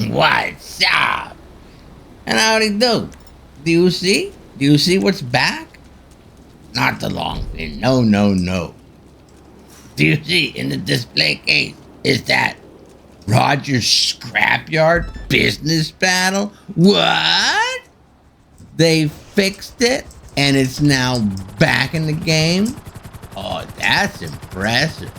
What's up? And howdy do? Do you see? Do you see what's back? Not the long fin. No, no, no. Do you see in the display case? Is that Roger's scrapyard business battle? What? They fixed it and it's now back in the game? Oh, that's impressive.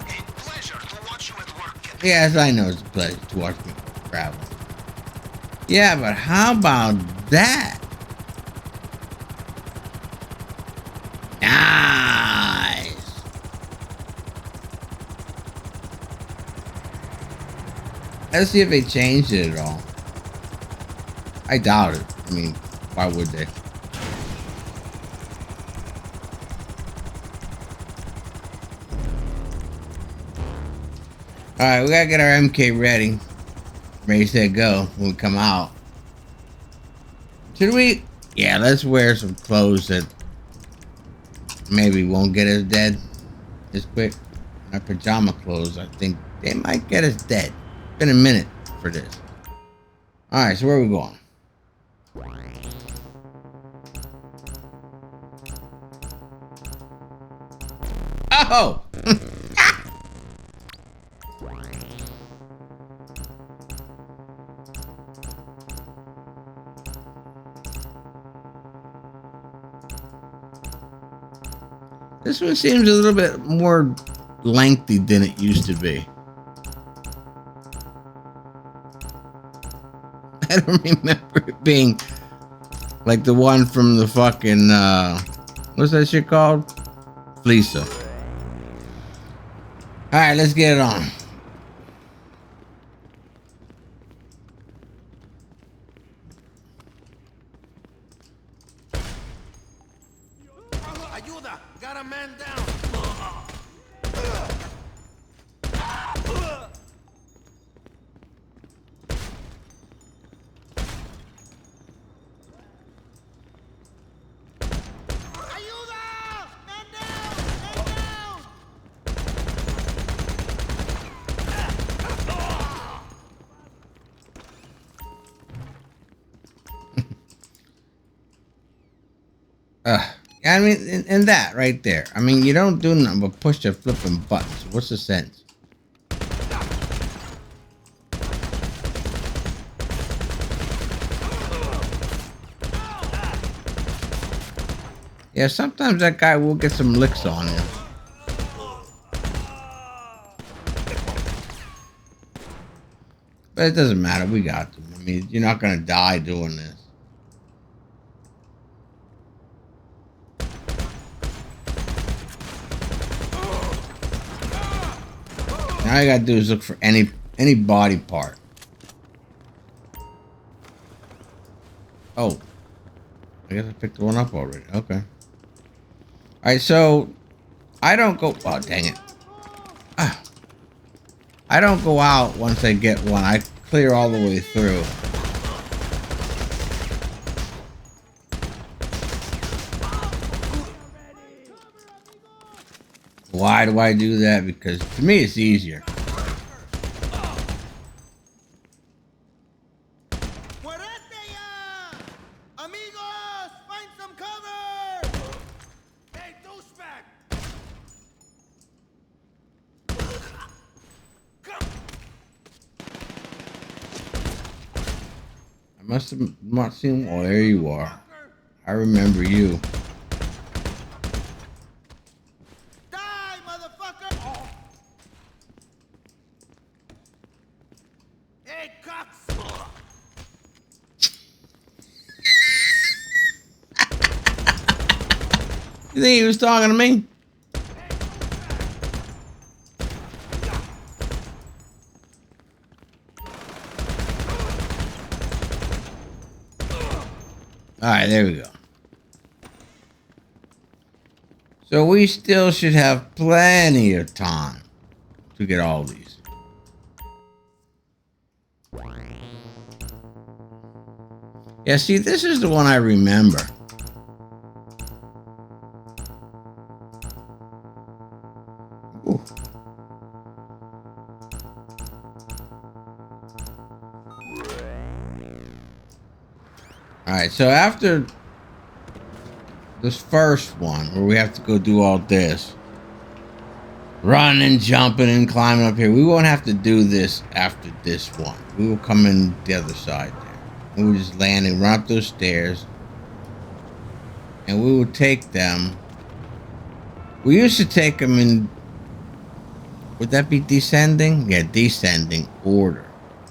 A pleasure to watch you at work. Yes, I know it's a pleasure to watch me travel. Yeah, but how about that? Nice. Let's see if they changed it at all. I doubt it. I mean, why would they? Alright, we gotta get our MK ready. Ready, set, go when we come out. Should we? Yeah, let's wear some clothes that maybe won't get us dead this quick. Our pajama clothes, I think they might get us dead. Been a minute for this. Alright, so where are we going? Oh! This one seems a little bit more lengthy than it used to be. I don't remember it being like the one from the fucking, what's that shit called? Fleesa. Alright, let's get it on. Ayuda! Got a man down! I mean, and that right there. I mean, you don't do nothing but push the flipping buttons. What's the sense? Yeah, sometimes that guy will get some licks on him. But it doesn't matter. We got them. I mean, you're not going to die doing this. Now all you gotta do is look for any body part. Oh, I guess I picked one up already. Okay. All right, so I don't go. Oh, dang it! I don't go out once I get one. I clear all the way through. Why do I do that? Because to me, it's easier. Amigos, find some cover! Hey, douchebag! I must have not seen. Oh, there you are. I remember you. Die, motherfucker! Oh. Hey, cops! You think he was talking to me? All right, there we go. So we still should have plenty of time to get all these. Yeah, see, this is the one I remember. Ooh. Alright, so after this first one, where we have to go do all this, running, jumping, and climbing up here, we won't have to do this after this one. We will come in the other side there. And we'll just land and run up those stairs. And we will take them. We used to take them in, would that be descending? Yeah, descending order.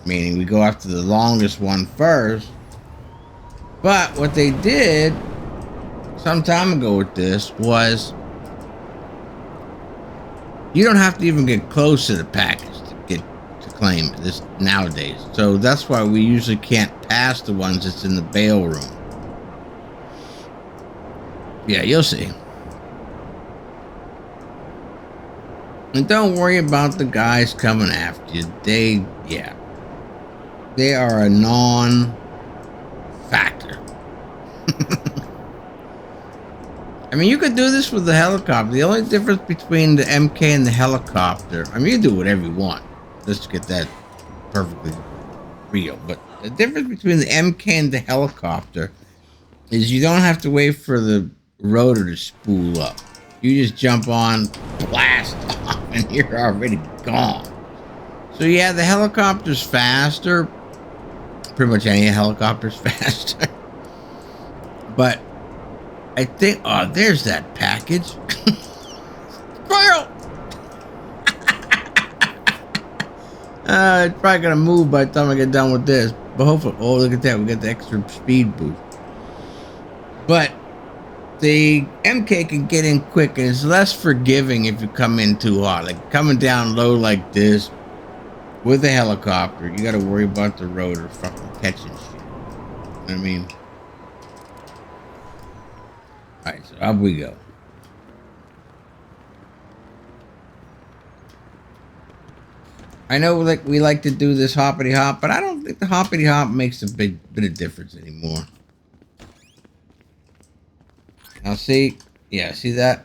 Meaning we go after the longest one first. But what they did some time ago with this was you don't have to even get close to the package to get to claim this nowadays. So that's why we usually can't pass the ones that's in the bail room. Yeah, you'll see. And don't worry about the guys coming after you. They are a non-factor. I mean, you could do this with the helicopter. The only difference between the MK and the helicopter, I mean, you can do whatever you want. Let's get that perfectly real. But the difference between the MK and the helicopter is you don't have to wait for the rotor to spool up. You just jump on, blast off, and you're already gone. So yeah, the helicopter's faster. Pretty much any helicopter's faster. But I think, oh, there's that package. Squirrel! It's probably gonna move by the time I get done with this. But hopefully, oh, look at that, we got the extra speed boost. But the MK can get in quick and it's less forgiving if you come in too hard. Like coming down low like this with a helicopter, you gotta worry about the rotor fucking catching shit. You know what I mean? Alright, so up we go. I know like we like to do this hoppity hop, but I don't think the hoppity hop makes a big bit of difference anymore. Now see, yeah, see that?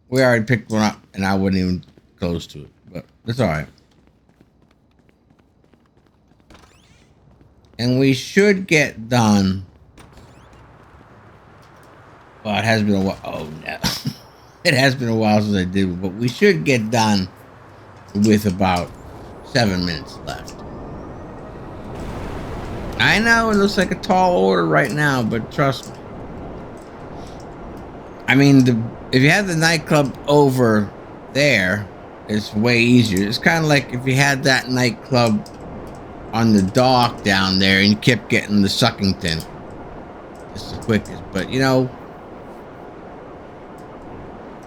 We already picked one up and I wasn't even close to it, but it's alright. And we should get done. Well, it has been a while. Oh no. It has been a while since I did it, but we should get done with about 7 minutes left. I know it looks like a tall order right now, but trust me. I mean, if you have the nightclub over there, it's way easier. It's kind of like if you had that nightclub on the dock down there and you kept getting the Luxington. It's the quickest, but you know,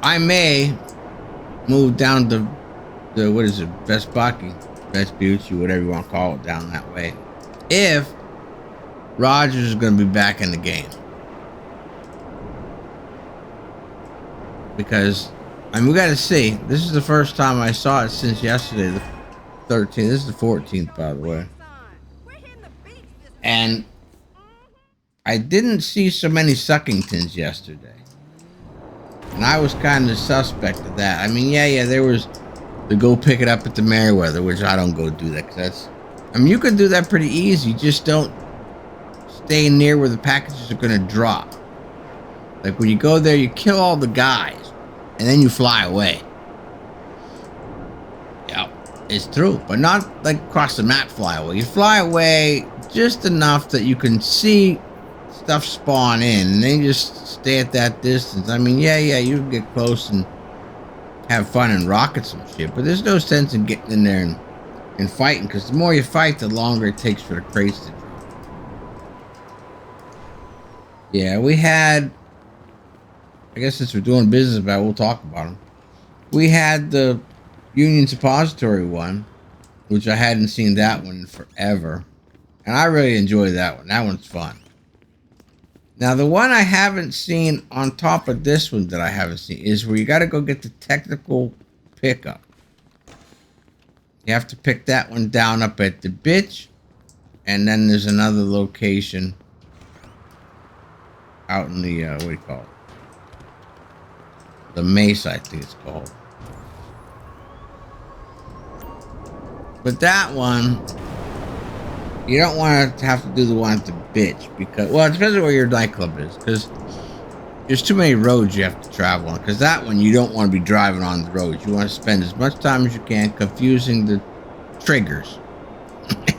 I may move down to the, what is it, Vespucci, whatever you want to call it, down that way, if Rogers is going to be back in the game. Because, I mean, we got to see. This is the first time I saw it since yesterday, the 13th. This is the 14th, by the way. And I didn't see so many Luxingtons yesterday. And I was kind of suspect of that. I mean, yeah, there was to go pick it up at the Meriwether, which I don't go do that, because that's, I mean, you can do that pretty easy. Just don't stay near where the packages are going to drop. Like when you go there, you kill all the guys and then you fly away. Yep, it's true, but not like across the map fly away. You fly away just enough that you can see stuff spawn in, and then you just stay at that distance. I mean, yeah, you can get close and have fun and rocket some shit, but there's no sense in getting in there and fighting, because the more you fight, the longer it takes for the crates to drop. Yeah, we had, I guess since we're doing business about it, we'll talk about them. We had the Union Suppository one, which I hadn't seen that one in forever, and I really enjoy that one. That one's fun. Now, the one I haven't seen on top of this one that I haven't seen is where you got to go get the technical pickup. You have to pick that one down up at the bitch. And then there's another location out in the, what do you call it? The Mesa, I think it's called. But that one, You don't want to have to do the one at the bitch because, well, it depends on where your nightclub is because there's too many roads you have to travel on. Because that one you don't want to be driving on the roads. You want to spend as much time as you can confusing the triggers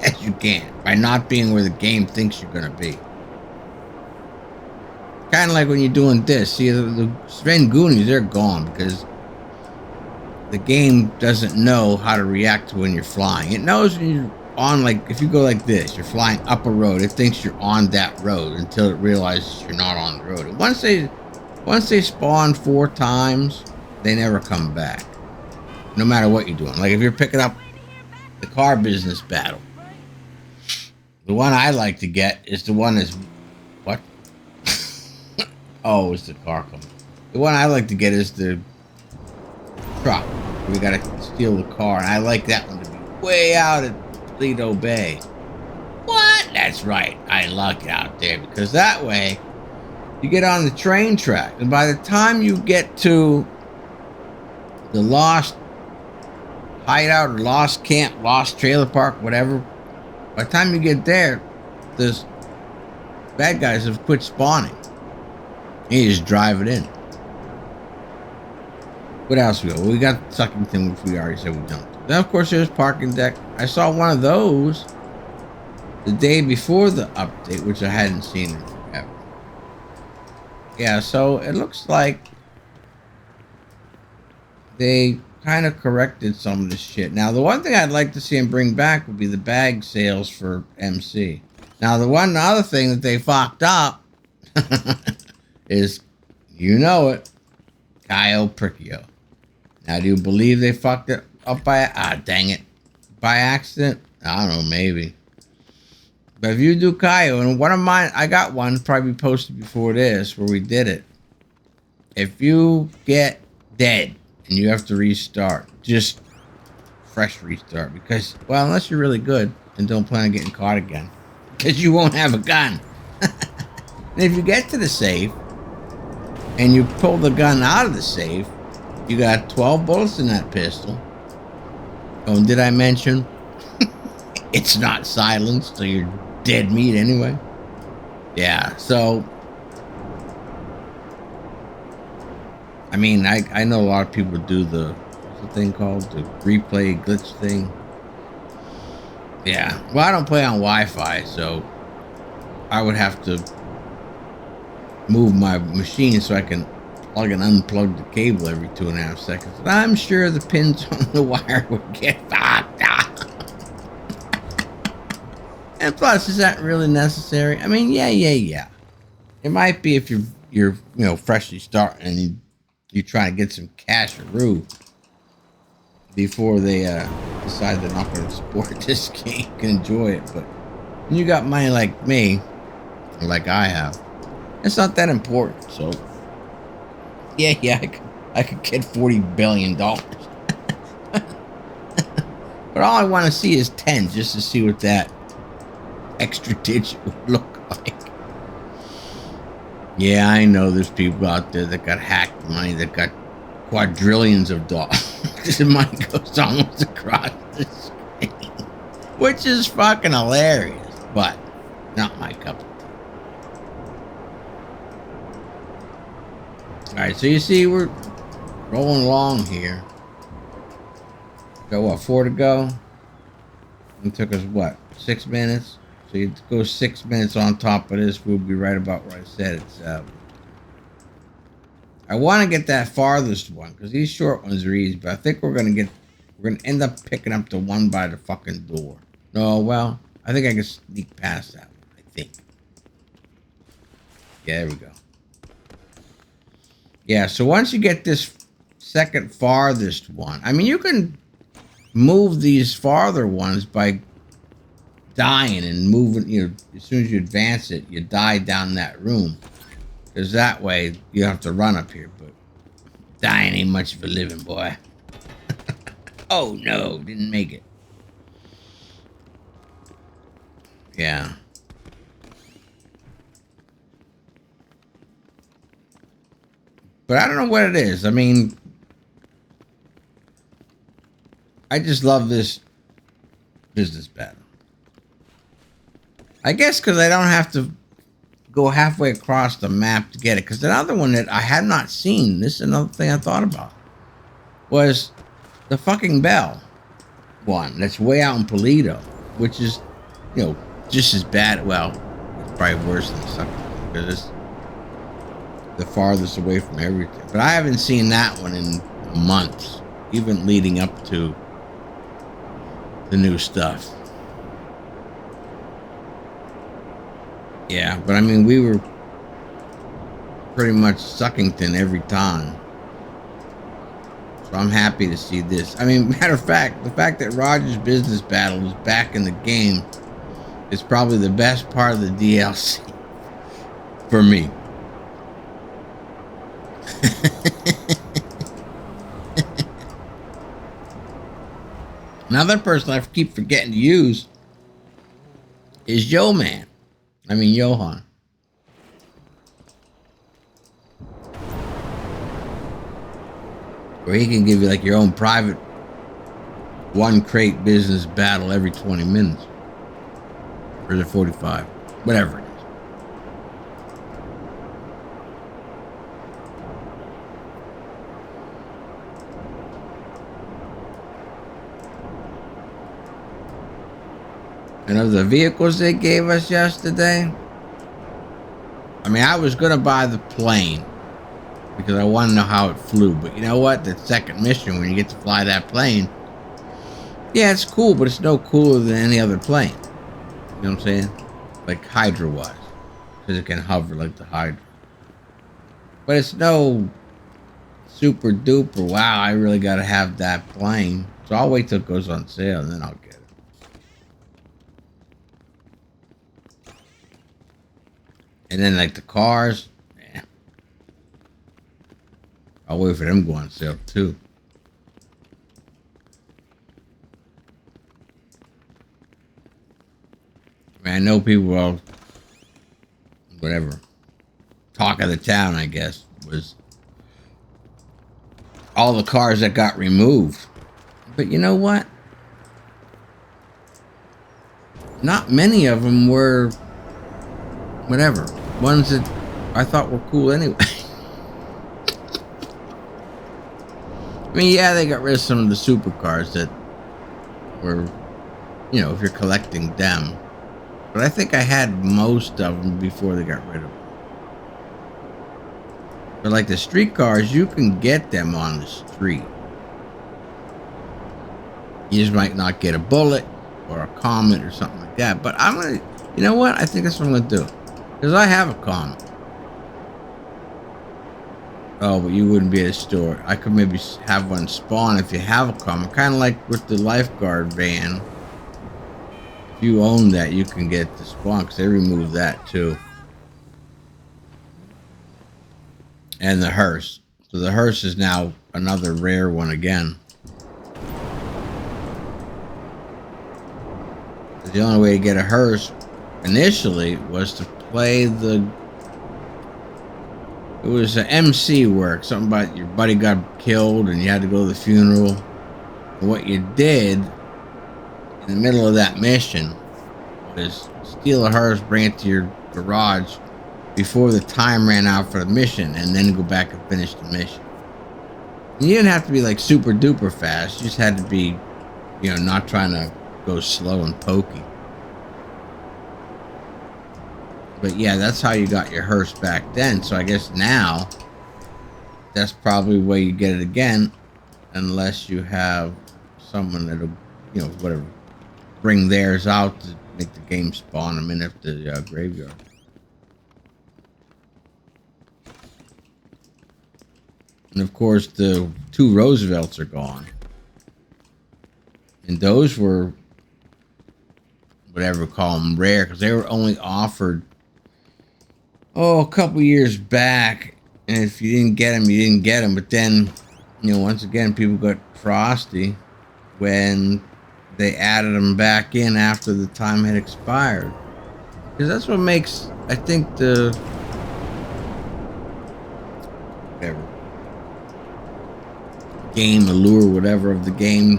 as you can by not being where the game thinks you're going to be. Kind of like when you're doing this. See, the Sven Goonies, they're gone because the game doesn't know how to react to when you're flying. It knows when you're on, like, if you go like this, you're flying up a road, it thinks you're on that road until it realizes you're not on the road. And once they spawn 4 times, they never come back. No matter what you're doing. Like if you're picking up the car business battle, the one I like to get is the one that's what? Oh, it's the car coming. The one I like to get is the truck. We gotta steal the car, and I like that one to be way out at Lido Bay. What? That's right. I like it out there because that way you get on the train track, and by the time you get to the lost hideout or lost camp, lost trailer park, whatever, by the time you get there, the bad guys have quit spawning. You just drive it in. What else we got? Well, we got Luxington, which we already said we don't. Then, of course, there's parking deck. I saw one of those the day before the update, which I hadn't seen in forever. Yeah, so it looks like they kind of corrected some of this shit. Now, the one thing I'd like to see them bring back would be the bag sales for MC. Now, the other thing that they fucked up is, you know it, Caio Pricchio. Now, do you believe they fucked it up dang it, by accident? I don't know, maybe. But if you do Caio, and one of mine, I got one probably posted before this where we did it. If you get dead and you have to restart, just fresh restart because, well, unless you're really good and don't plan on getting caught again, because you won't have a gun. And if you get to the safe and you pull the gun out of the safe, you got 12 bullets in that pistol. Oh, and did I mention it's not silenced, so you're dead meat anyway? Yeah, so I mean, I know a lot of people do what's the thing called? The replay glitch thing. Yeah, well, I don't play on Wi-Fi, so I would have to move my machine so I can plug and unplug the cable every 2.5 seconds. And I'm sure the pins on the wire would get fucked up. And plus, is that really necessary? I mean, yeah. It might be if you're freshly starting and you try to get some cash-a-roo before they decide they're not going to support this game, you can enjoy it. But when you got money like me, like I have, it's not that important. So yeah, I could get $40 billion. But all I want to see is 10, just to see what that extra digit would look like. Yeah, I know there's people out there that got hacked money, that got quadrillions of dollars. The money goes almost across the screen, which is fucking hilarious, but not my cup of tea. Alright, so you see, we're rolling along here. Got what, 4 to go? It took us, what, 6 minutes? So you go 6 minutes on top of this, we'll be right about where I said it's. I want to get that farthest one, because these short ones are easy, but I think we're gonna end up picking up the one by the fucking door. No, well, I think I can sneak past that one, I think. Yeah, there we go. Yeah, so once you get this second farthest one, I mean, you can move these farther ones by dying and moving, as soon as you advance it, you die down that room. Because that way, you have to run up here, but dying ain't much of a living, boy. Oh, no, didn't make it. Yeah. But I don't know what it is. I mean, I just love this business battle. I guess because I don't have to go halfway across the map to get it. Because another one that I had not seen, this is another thing I thought about, was the fucking bell one that's way out in Polito, which is, just as bad. Well, it's probably worse than Sucker because it's the farthest away from everything. But I haven't seen that one in months, even leading up to the new stuff. Yeah, but I mean, we were pretty much Suckington every time. So I'm happy to see this. I mean, matter of fact, the fact that Roger's Business Battle is back in the game is probably the best part of the DLC for me. Another person I keep forgetting to use is Johan. Where he can give you like your own private one crate business battle every 20 minutes. Or is it 45? Whatever it is. And of the vehicles they gave us yesterday, I mean, I was going to buy the plane because I want to know how it flew. But you know what? The second mission, when you get to fly that plane, yeah, it's cool, but it's no cooler than any other plane. You know what I'm saying? Like Hydra-wise. Because it can hover like the Hydra. But it's no super duper, wow, I really got to have that plane. So I'll wait till it goes on sale and then I'll get it. And then like the cars, yeah. I'll wait for them to go on sale too. I mean, I know people all, whatever, talk of the town, I guess, was all the cars that got removed. But you know what? Not many of them were, whatever, ones that I thought were cool anyway. I mean, yeah, they got rid of some of the supercars that were, if you're collecting them. But I think I had most of them before they got rid of them. But like the street cars, you can get them on the street. You just might not get a bullet or a comet or something like that. But I'm going to, you know what? I think that's what I'm going to do. Because I have a comet. Oh, but you wouldn't be able to store it. I could maybe have one spawn if you have a comet. Kind of like with the lifeguard van. If you own that, you can get the spawn. Because they removed that too. And the hearse. So the hearse is now another rare one again. The only way to get a hearse initially was to play it was an MC work, something about your buddy got killed and you had to go to the funeral. And what you did in the middle of that mission was steal a hearse, bring it to your garage before the time ran out for the mission, and then go back and finish the mission. And you didn't have to be like super duper fast, you just had to be, not trying to go slow and pokey. But yeah, that's how you got your hearse back then. So I guess now that's probably where you get it again, unless you have someone that'll, whatever, bring theirs out to make the game spawn them in at the graveyard. And of course, the 2 Roosevelts are gone. And those were, whatever, call them rare, because they were only offered a couple years back, and if you didn't get them, you didn't get them. But then, once again, people got frosty when they added them back in after the time had expired. Because that's what makes, I think, the whatever game allure, whatever of the game,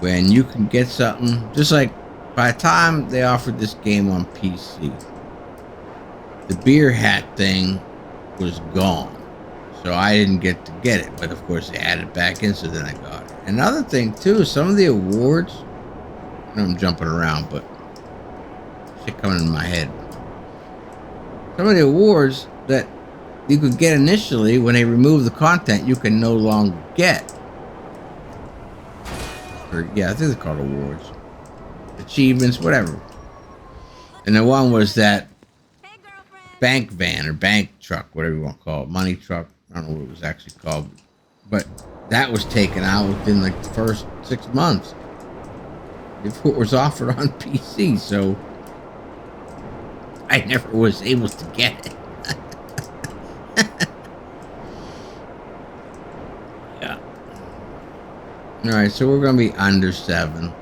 when you can get something just like by the time they offered this game on PC, the beer hat thing was gone. So I didn't get to get it. But of course they added it back in, so then I got it. Another thing too, some of the awards, I know I'm jumping around, but shit coming in my head. Some of the awards that you could get initially, when they remove the content, you can no longer get. Or, yeah, I think they're called awards. Achievements, whatever. And the one was that bank van or bank truck, whatever you want to call it, money truck. I don't know what it was actually called. But that was taken out within like the first 6 months before it was offered on PC. So I never was able to get it. Yeah. All right, so we're going to be under 7.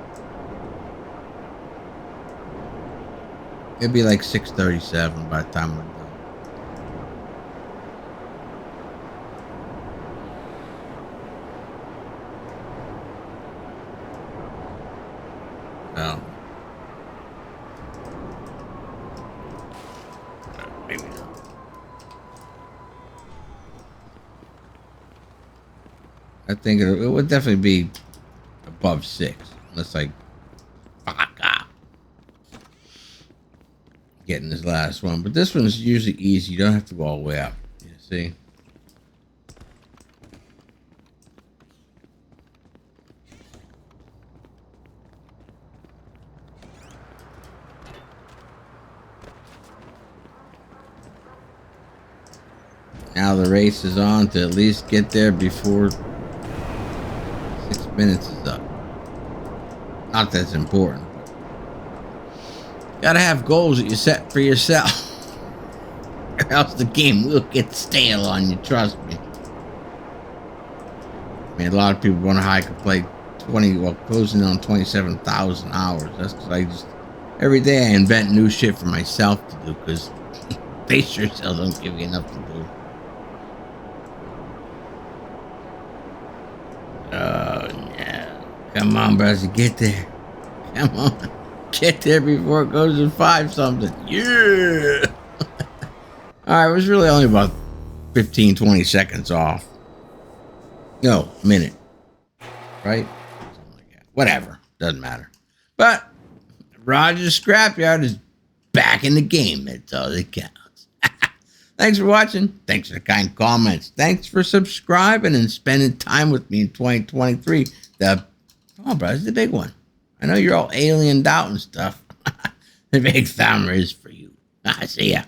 It'd be like 6:37 by the time we're done. Oh. Maybe not. I think it would definitely be above 6, unless I getting this last one. But this one's usually easy. You don't have to go all the way up. You see? Now the race is on to at least get there before 6 minutes is up. Not that it's important. Gotta have goals that you set for yourself. Or else the game will get stale on you, trust me. I mean, a lot of people wonder how I could play 20, well, closing on 27,000 hours. That's because I just, every day I invent new shit for myself to do, because they sure still don't give you enough to do. Oh, no. Come on, brother, get there. Come on. Get there before it goes to 5 something. Yeah. Alright, it was really only about 15, 20 seconds off. No, minute. Right? Something like that. Whatever. Doesn't matter. But Roger's Scrapyard is back in the game. That's all that counts. Thanks for watching. Thanks for the kind comments. Thanks for subscribing and spending time with me in 2023. Come on, bro. This is the big one. I know you're all aliened out and stuff. The big summer is for you. See ya.